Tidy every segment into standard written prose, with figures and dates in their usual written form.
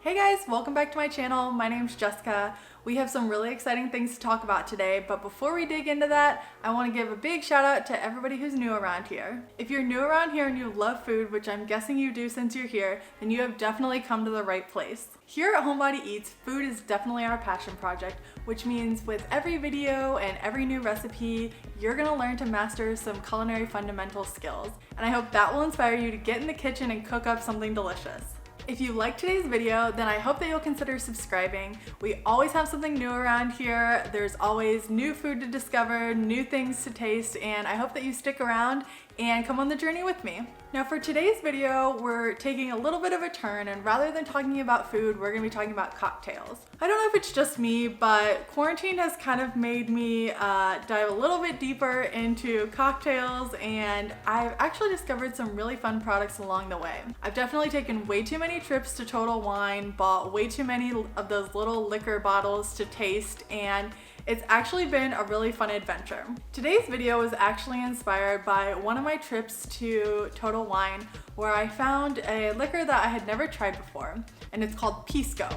Hey guys, welcome back to my channel. My name's Jessica. We have some really exciting things to talk about today, but before we dig into that, I want to give a big shout out to everybody who's new around here. If you're new around here and you love food, which I'm guessing you do since you're here, then you have definitely come to the right place. Here at Homebody Eats, food is definitely our passion project, which means with every video and every new recipe, you're gonna learn to master some culinary fundamental skills. And I hope that will inspire you to get in the kitchen and cook up something delicious. If you like today's video, then I hope that you'll consider subscribing. We always have something new around here. There's always new food to discover, new things to taste, and I hope that you stick around and come on the journey with me. Now for today's video, we're taking a little bit of a turn, and rather than talking about food, we're gonna be talking about cocktails. I don't know if it's just me, but quarantine has kind of made me dive a little bit deeper into cocktails, and I've actually discovered some really fun products along the way. I've definitely taken way too many trips to Total Wine, bought way too many of those little liquor bottles to taste, and it's actually been a really fun adventure. Today's video was actually inspired by one of my trips to Total Wine, where I found a liquor that I had never tried before, and it's called Pisco.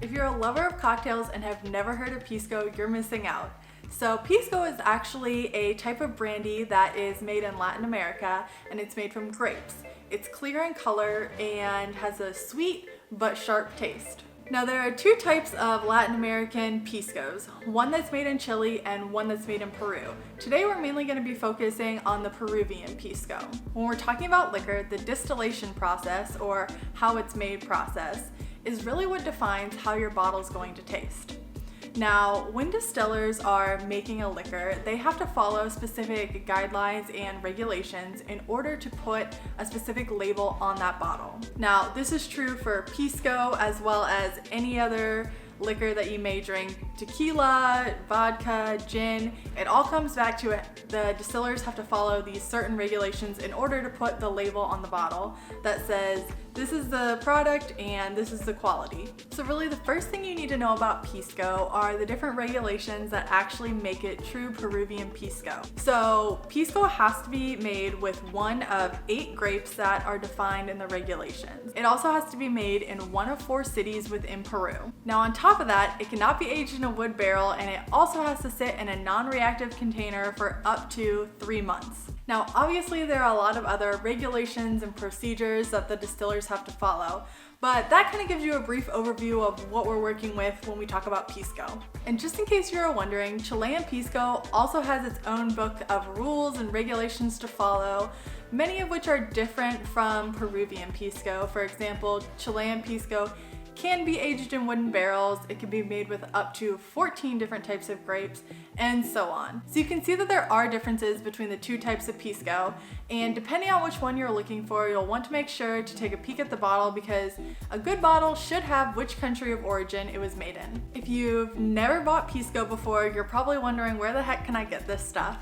If you're a lover of cocktails and have never heard of Pisco, you're missing out. So Pisco is actually a type of brandy that is made in Latin America, and it's made from grapes. It's clear in color and has a sweet but sharp taste. Now there are two types of Latin American Piscos, one that's made in Chile and one that's made in Peru. Today we're mainly going to be focusing on the Peruvian Pisco. When we're talking about liquor, the distillation process, or how it's made process, is really what defines how your bottle is going to taste. Now, when distillers are making a liquor, they have to follow specific guidelines and regulations in order to put a specific label on that bottle. Now, this is true for Pisco as well as any other liquor that you may drink. Tequila, vodka, gin, it all comes back to it. The distillers have to follow these certain regulations in order to put the label on the bottle that says this is the product and this is the quality. So really the first thing you need to know about Pisco are the different regulations that actually make it true Peruvian Pisco. So Pisco has to be made with one of 8 grapes that are defined in the regulations. It also has to be made in one of 4 cities within Peru. Now on top of that, it cannot be aged in a wood barrel, and it also has to sit in a non-reactive container for up to 3 months. Now obviously there are a lot of other regulations and procedures that the distillers have to follow, but that kind of gives you a brief overview of what we're working with when we talk about Pisco. And just in case you're wondering, Chilean Pisco also has its own book of rules and regulations to follow, many of which are different from Peruvian Pisco. For example, Chilean Pisco can be aged in wooden barrels, it can be made with up to 14 different types of grapes, and so on. So you can see that there are differences between the two types of Pisco, and depending on which one you're looking for, you'll want to make sure to take a peek at the bottle, because a good bottle should have which country of origin it was made in. If you've never bought Pisco before, you're probably wondering, where the heck can I get this stuff?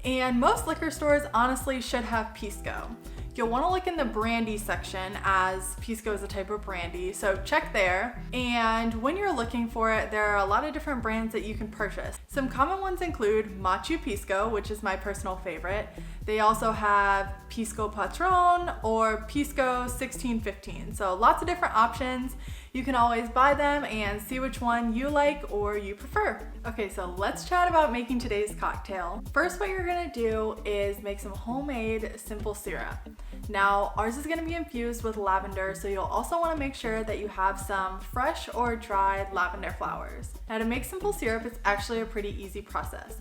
And most liquor stores honestly should have Pisco. You'll want to look in the brandy section, as Pisco is a type of brandy, so check there. And when you're looking for it, there are a lot of different brands that you can purchase. Some common ones include Machu Pisco, which is my personal favorite. They also have Pisco Patron or Pisco 1615. So lots of different options. You can always buy them and see which one you like or you prefer. Okay, so let's chat about making today's cocktail. First, what you're gonna do is make some homemade simple syrup. Now, ours is gonna be infused with lavender, so you'll also wanna make sure that you have some fresh or dried lavender flowers. Now, to make simple syrup, it's actually a pretty easy process.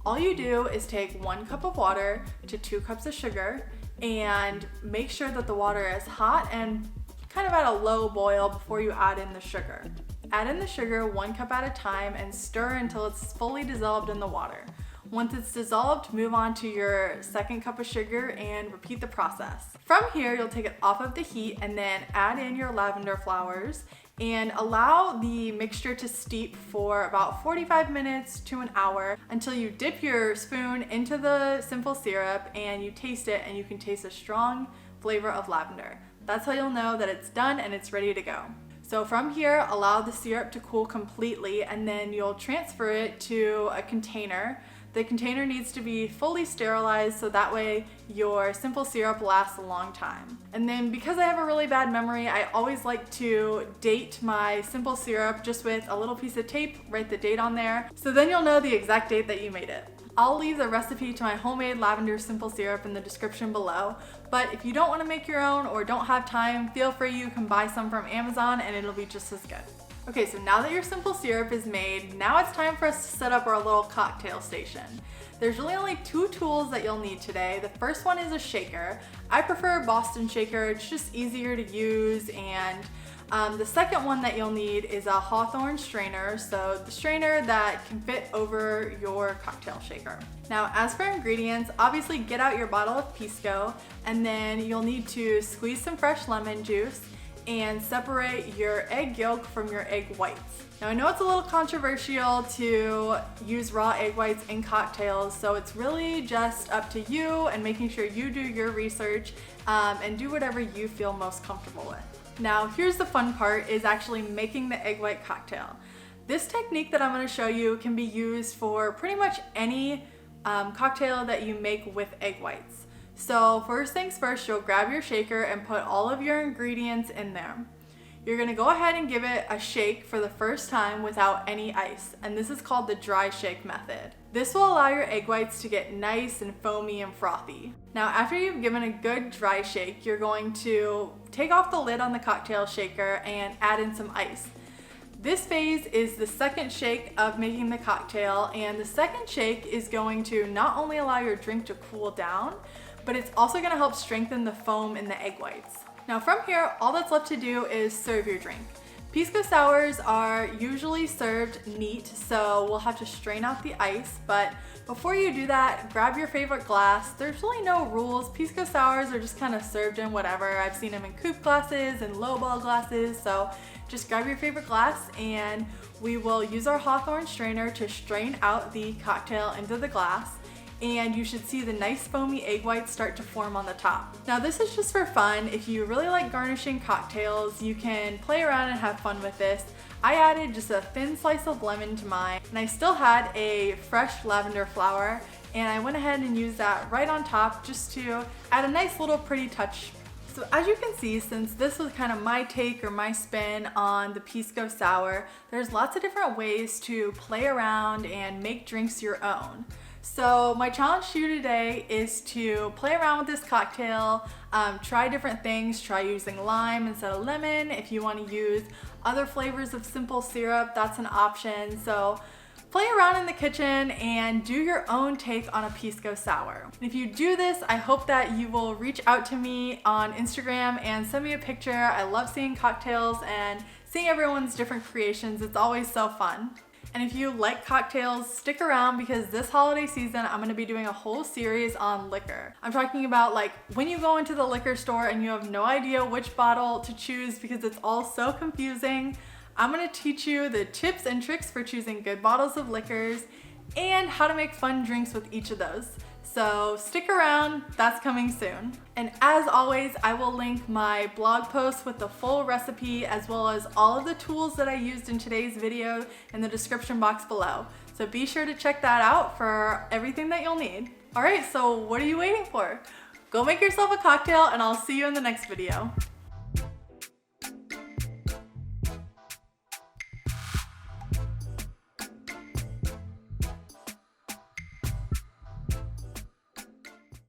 All you do is take 1 cup of water to 2 cups of sugar, and make sure that the water is hot and kind of at a low boil before you add in the sugar. Add in the sugar 1 cup at a time and stir until it's fully dissolved in the water. Once it's dissolved, move on to your 2nd cup of sugar and repeat the process. From here, you'll take it off of the heat and then add in your lavender flowers and allow the mixture to steep for about 45 minutes to an hour until you dip your spoon into the simple syrup and you taste it, and you can taste a strong flavor of lavender. That's how you'll know that it's done and it's ready to go. So from here, allow the syrup to cool completely, and then you'll transfer it to a container The container needs to be fully sterilized so that way your simple syrup lasts a long time. And then because I have a really bad memory, I always like to date my simple syrup just with a little piece of tape, write the date on there, so then you'll know the exact date that you made it. I'll leave the recipe to my homemade lavender simple syrup in the description below, but if you don't want to make your own or don't have time, feel free, you can buy some from Amazon and it'll be just as good. Okay, so now that your simple syrup is made, now it's time for us to set up our little cocktail station. There's really only 2 tools that you'll need today. The first one is a shaker. I prefer a Boston shaker, it's just easier to use, and the second one that you'll need is a Hawthorne strainer, so the strainer that can fit over your cocktail shaker. Now, as for ingredients, obviously get out your bottle of Pisco, and then you'll need to squeeze some fresh lemon juice and separate your egg yolk from your egg whites. Now, I know it's a little controversial to use raw egg whites in cocktails, so it's really just up to you and making sure you do your research and do whatever you feel most comfortable with. Now, here's the fun part, is actually making the egg white cocktail. This technique that I'm going to show you can be used for pretty much any cocktail that you make with egg whites. So first things first, you'll grab your shaker and put all of your ingredients in there. You're going to go ahead and give it a shake for the first time without any ice, and this is called the dry shake method. This will allow your egg whites to get nice and foamy and frothy. Now, after you've given a good dry shake, you're going to take off the lid on the cocktail shaker and add in some ice. This phase is the second shake of making the cocktail, and the second shake is going to not only allow your drink to cool down, but it's also going to help strengthen the foam in the egg whites. Now from here, all that's left to do is serve your drink. Pisco sours are usually served neat, so we'll have to strain out the ice, but before you do that, grab your favorite glass. There's really no rules. Pisco sours are just kind of served in whatever. I've seen them in coupe glasses and lowball glasses, so just grab your favorite glass and we will use our Hawthorne strainer to strain out the cocktail into the glass. And you should see the nice foamy egg whites start to form on the top. Now this is just for fun. If you really like garnishing cocktails, you can play around and have fun with this. I added just a thin slice of lemon to mine, and I still had a fresh lavender flower, and I went ahead and used that right on top just to add a nice little pretty touch. So as you can see, since this was kind of my take or my spin on the Pisco Sour, there's lots of different ways to play around and make drinks your own. So my challenge to you today is to play around with this cocktail, try different things, try using lime instead of lemon. If you want to use other flavors of simple syrup, that's an option. So play around in the kitchen and do your own take on a Pisco Sour. And if you do this, I hope that you will reach out to me on Instagram and send me a picture. I love seeing cocktails and seeing everyone's different creations. It's always so fun. And if you like cocktails, stick around because this holiday season, I'm gonna be doing a whole series on liquor. I'm talking about like when you go into the liquor store and you have no idea which bottle to choose because it's all so confusing. I'm gonna teach you the tips and tricks for choosing good bottles of liquors and how to make fun drinks with each of those. So stick around, that's coming soon. And as always, I will link my blog post with the full recipe as well as all of the tools that I used in today's video in the description box below. So be sure to check that out for everything that you'll need. All right, so what are you waiting for? Go make yourself a cocktail and I'll see you in the next video.